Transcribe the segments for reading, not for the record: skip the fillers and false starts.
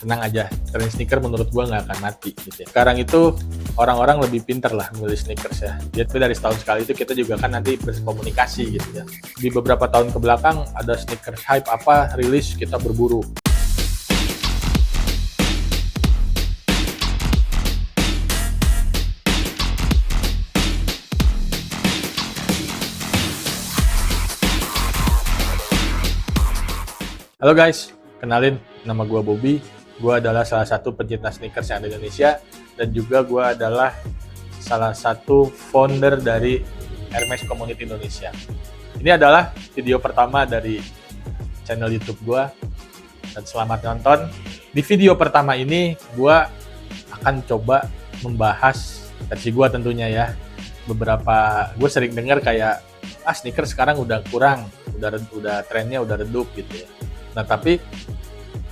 tenang aja, tren sneaker menurut gua nggak akan mati gitu ya. Sekarang itu orang-orang lebih pinter lah memilih sneakers ya. Jadi dari setahun sekali itu kita juga kan nanti berkomunikasi gitu ya. Di beberapa tahun ke belakang ada sneakers hype apa rilis, kita berburu. Halo guys, kenalin, nama gua Bobby. Gua adalah salah satu pencinta sneakers yang ada di Indonesia, dan juga gua adalah salah satu founder dari Hermes Community Indonesia. Ini adalah video pertama dari channel YouTube gua, dan selamat nonton. Di video pertama ini gua akan coba membahas versi gua tentunya ya. Gue sering dengar kayak sneakers sekarang udah kurang, udah trennya udah redup gitu ya. Nah, tapi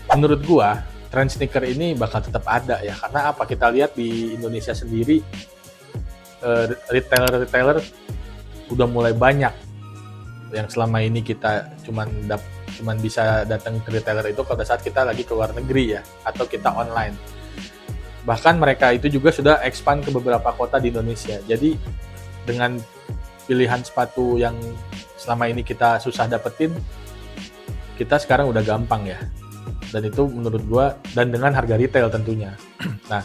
menurut gua tren sneaker ini bakal tetap ada ya, karena apa? Kita lihat di Indonesia sendiri retailer udah mulai banyak yang selama ini kita cuman bisa datang ke retailer itu pada saat kita lagi ke luar negeri ya, atau kita online. Bahkan mereka itu juga sudah expand ke beberapa kota di Indonesia. Jadi dengan pilihan sepatu yang selama ini kita susah dapetin, kita sekarang udah gampang ya. Dan itu menurut gua, dan dengan harga retail tentunya. Nah,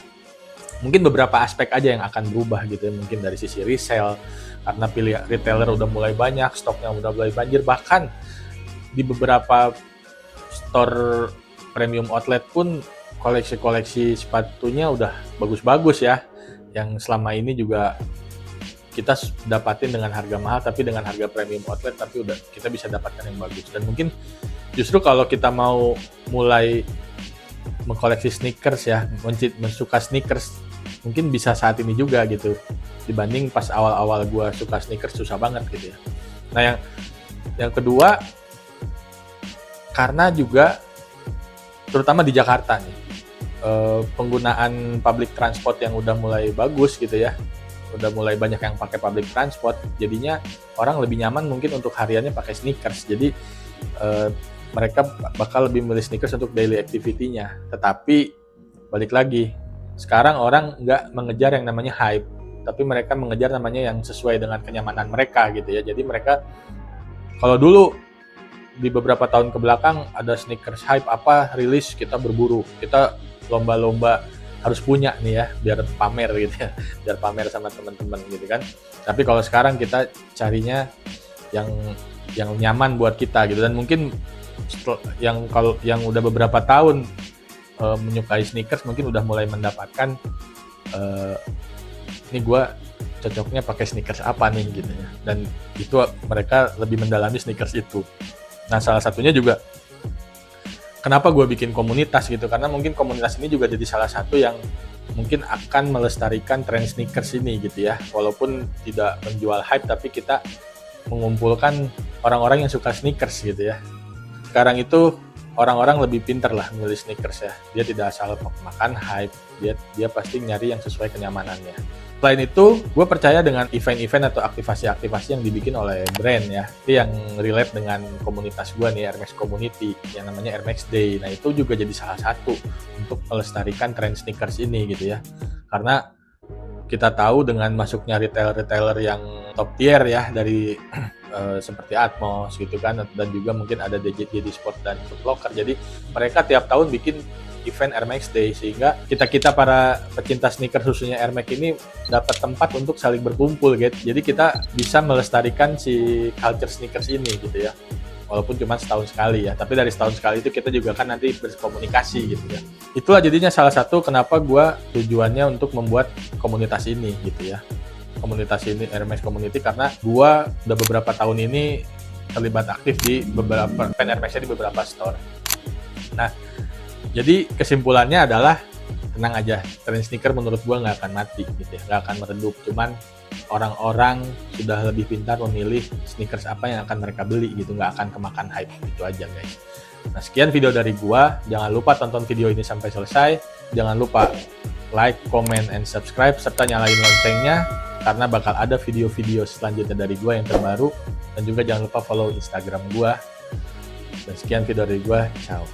mungkin beberapa aspek aja yang akan berubah gitu ya. Mungkin dari sisi resale, karena retailer udah mulai banyak, stoknya udah mulai banjir. Bahkan di beberapa store premium outlet pun koleksi-koleksi sepatunya udah bagus-bagus ya. Yang selama ini juga kita dapatin dengan harga mahal, tapi dengan harga premium outlet, tapi udah kita bisa dapatkan yang bagus. Dan mungkin justru kalau kita mau mulai mengkoleksi sneakers ya, mensuka sneakers, mungkin bisa saat ini juga gitu, dibanding pas awal-awal gue suka sneakers susah banget gitu ya. Nah, yang kedua, karena juga terutama di Jakarta nih, penggunaan public transport yang udah mulai bagus gitu ya, udah mulai banyak yang pakai public transport, jadinya orang lebih nyaman mungkin untuk hariannya pakai sneakers. Jadi mereka bakal lebih milih sneakers untuk daily activity-nya. Tetapi balik lagi, sekarang orang nggak mengejar yang namanya hype, tapi mereka mengejar namanya yang sesuai dengan kenyamanan mereka gitu ya. Jadi mereka, kalau dulu di beberapa tahun ke belakang ada sneakers hype apa rilis, kita berburu, kita lomba-lomba harus punya nih ya, biar pamer gitu ya, biar pamer sama teman-teman gitu kan. Tapi kalau sekarang kita carinya yang nyaman buat kita gitu. Dan mungkin yang udah beberapa tahun menyukai sneakers mungkin udah mulai mendapatkan ini gue cocoknya pakai sneakers apa nih gitu ya. Dan itu mereka lebih mendalami sneakers itu. Nah, salah satunya juga kenapa gue bikin komunitas gitu, karena mungkin komunitas ini juga jadi salah satu yang mungkin akan melestarikan tren sneakers ini gitu ya. Walaupun tidak menjual hype, tapi kita mengumpulkan orang-orang yang suka sneakers gitu ya. Sekarang itu orang-orang lebih pinter lah memilih sneakers ya. Dia tidak asal makan hype, dia pasti nyari yang sesuai kenyamanannya. Selain itu, gue percaya dengan event-event atau aktivasi-aktivasi yang dibikin oleh brand ya, itu yang relate dengan komunitas gue nih, Hermes Community, yang namanya Hermes Day. Nah, itu juga jadi salah satu untuk melestarikan tren sneakers ini gitu ya. Karena kita tahu dengan masuknya retailer-retailer yang top tier ya, dari seperti Atmos gitu kan, dan juga mungkin ada JD Sport dan Foot Locker. Jadi mereka tiap tahun bikin event Air Max Day, sehingga kita para pecinta sneakers khususnya Air Max ini dapat tempat untuk saling berkumpul gitu. Jadi kita bisa melestarikan si culture sneakers ini gitu ya. Walaupun cuma setahun sekali ya, tapi dari setahun sekali itu kita juga kan nanti berkomunikasi gitu ya. Itulah jadinya salah satu kenapa gua tujuannya untuk membuat komunitas ini gitu ya. Komunitas ini Hermes Community, karena gua udah beberapa tahun ini terlibat aktif di beberapa event Hermesnya di beberapa store. Nah, jadi kesimpulannya adalah tenang aja, tren sneaker menurut gua nggak akan mati gitu ya, nggak akan meredup. Cuman orang-orang sudah lebih pintar memilih sneakers apa yang akan mereka beli gitu, nggak akan kemakan hype. Itu aja guys. Nah, sekian video dari gua. Jangan lupa tonton video ini sampai selesai. Jangan lupa like, comment, and subscribe, serta nyalain loncengnya, karena bakal ada video-video selanjutnya dari gua yang terbaru. Dan juga jangan lupa follow Instagram gua. Dan sekian video dari gua. Ciao.